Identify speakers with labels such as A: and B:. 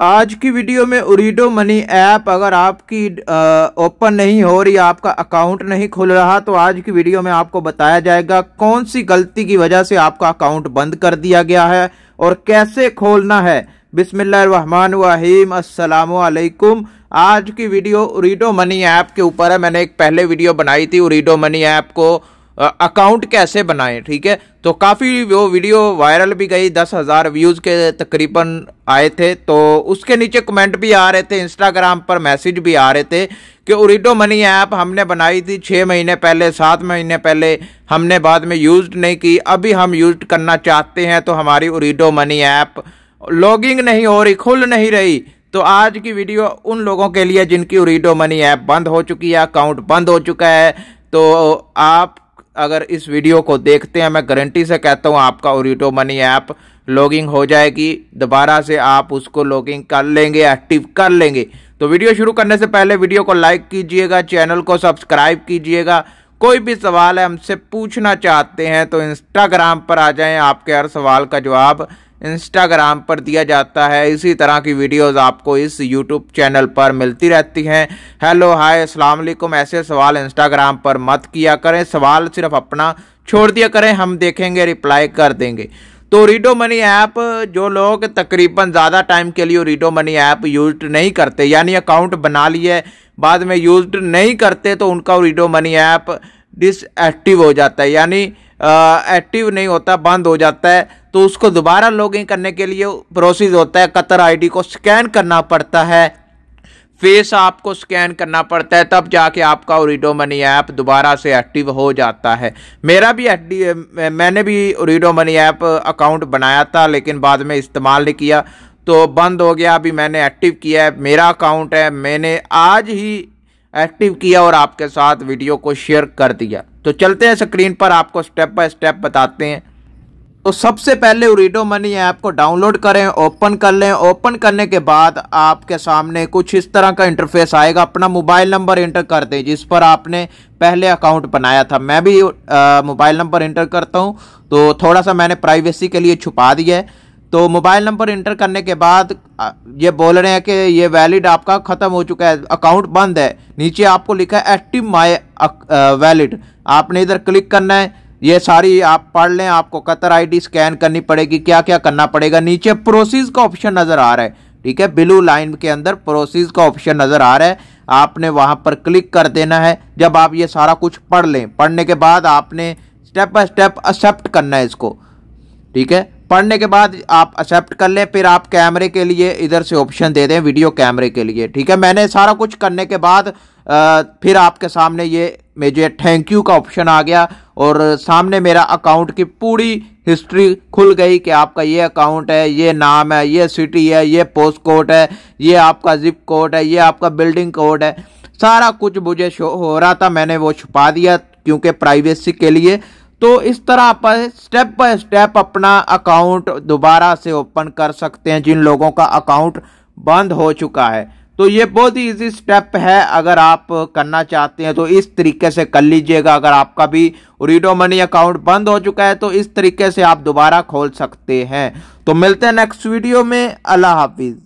A: आज की वीडियो में ओरिडो मनी ऐप अगर आपकी ओपन नहीं हो रही, आपका अकाउंट नहीं खुल रहा, तो आज की वीडियो में आपको बताया जाएगा कौन सी गलती की वजह से आपका अकाउंट बंद कर दिया गया है और कैसे खोलना है। बिस्मिल्लाहिर्रहमानिर्रहीम, अस्सलामु अलैकुम। आज की वीडियो ओरिडो मनी ऐप के ऊपर है। मैंने एक पहले वीडियो बनाई थी ओरिडो मनी ऐप को अकाउंट कैसे बनाएं, ठीक है। तो काफ़ी वो वीडियो वायरल भी गई, 10,000 व्यूज़ के तकरीबन आए थे। तो उसके नीचे कमेंट भी आ रहे थे, इंस्टाग्राम पर मैसेज भी आ रहे थे कि ओरिडो मनी ऐप हमने बनाई थी 6 महीने पहले, 7 महीने पहले, हमने बाद में यूज़ नहीं की, अभी हम यूज़ करना चाहते हैं तो हमारी ओरिडो मनी ऐप लॉगिंग नहीं हो रही, खुल नहीं रही। तो आज की वीडियो उन लोगों के लिए जिनकी ओरिडो मनी ऐप बंद हो चुकी है, अकाउंट बंद हो चुका है। तो आप अगर इस वीडियो को देखते हैं, मैं गारंटी से कहता हूं आपका ओरिडो मनी ऐप लॉगिंग हो जाएगी, दोबारा से आप उसको लॉगिंग कर लेंगे, एक्टिव कर लेंगे। तो वीडियो शुरू करने से पहले वीडियो को लाइक कीजिएगा, चैनल को सब्सक्राइब कीजिएगा। कोई भी सवाल है हमसे पूछना चाहते हैं तो इंस्टाग्राम पर आ जाएं, आपके हर सवाल का जवाब इंस्टाग्राम पर दिया जाता है। इसी तरह की वीडियोस आपको इस यूट्यूब चैनल पर मिलती रहती हैं। हेलो, हाय, अस्सलाम वालेकुम। ऐसे सवाल इंस्टाग्राम पर मत किया करें, सवाल सिर्फ अपना छोड़ दिया करें, हम देखेंगे, रिप्लाई कर देंगे। तो ओरिडो मनी ऐप, जो लोग तकरीबन ज़्यादा टाइम के लिए ओरिडो मनी ऐप यूज नहीं करते, यानी अकाउंट बना लिए बाद में यूज नहीं करते, तो उनका ओरिडो मनी ऐप डिसएक्टिव हो जाता है, यानी एक्टिव नहीं होता, बंद हो जाता है। तो उसको दोबारा लॉगिन करने के लिए प्रोसेस होता है, कतर आईडी को स्कैन करना पड़ता है, फेस आपको स्कैन करना पड़ता है, तब जाके आपका ओरिडो मनी ऐप दोबारा से एक्टिव हो जाता है। मेरा भी मैंने भी ओरिडो मनी ऐप अकाउंट बनाया था, लेकिन बाद में इस्तेमाल नहीं किया तो बंद हो गया। अभी मैंने एक्टिव किया है, मेरा अकाउंट है, मैंने आज ही एक्टिव किया और आपके साथ वीडियो को शेयर कर दिया। तो चलते हैं स्क्रीन पर, आपको स्टेप बाय स्टेप बताते हैं। तो सबसे पहले ओरिडो मनी ऐप को डाउनलोड करें, ओपन कर लें। ओपन करने के बाद आपके सामने कुछ इस तरह का इंटरफेस आएगा। अपना मोबाइल नंबर इंटर कर दें जिस पर आपने पहले अकाउंट बनाया था। मैं भी मोबाइल नंबर इंटर करता हूं, तो थोड़ा सा मैंने प्राइवेसी के लिए छुपा दिया है। तो मोबाइल नंबर इंटर करने के बाद ये बोल रहे हैं कि ये वैलिड आपका ख़त्म हो चुका है, अकाउंट बंद है। नीचे आपको लिखा है एक्टिव माई वैलिड, आपने इधर क्लिक करना है। ये सारी आप पढ़ लें, आपको कतर आईडी स्कैन करनी पड़ेगी, क्या क्या करना पड़ेगा। नीचे प्रोसीज का ऑप्शन नज़र आ रहा है, ठीक है, ब्लू लाइन के अंदर प्रोसीज का ऑप्शन नज़र आ रहा है, आपने वहाँ पर क्लिक कर देना है। जब आप ये सारा कुछ पढ़ लें, पढ़ने के बाद आपने स्टेप बाय स्टेप एक्सेप्ट करना है इसको, ठीक है। पढ़ने के बाद आप एक्सेप्ट कर लें, फिर आप कैमरे के लिए इधर से ऑप्शन दे दें, वीडियो कैमरे के लिए, ठीक है। मैंने सारा कुछ करने के बाद फिर आपके सामने ये मुझे थैंक यू का ऑप्शन आ गया और सामने मेरा अकाउंट की पूरी हिस्ट्री खुल गई कि आपका ये अकाउंट है, ये नाम है, ये सिटी है, ये पोस्ट कोड है, ये आपका जिप कोड है, ये आपका बिल्डिंग कोड है। सारा कुछ मुझे शो हो रहा था, मैंने वो छुपा दिया क्योंकि प्राइवेसी के लिए। तो इस तरह आप स्टेप बाय स्टेप अपना अकाउंट दोबारा से ओपन कर सकते हैं जिन लोगों का अकाउंट बंद हो चुका है। तो ये बहुत ही इजी स्टेप है, अगर आप करना चाहते हैं तो इस तरीके से कर लीजिएगा। अगर आपका भी ओरिडो मनी अकाउंट बंद हो चुका है तो इस तरीके से आप दोबारा खोल सकते हैं। तो मिलते हैं नेक्स्ट वीडियो में। अल्लाह हाफिज।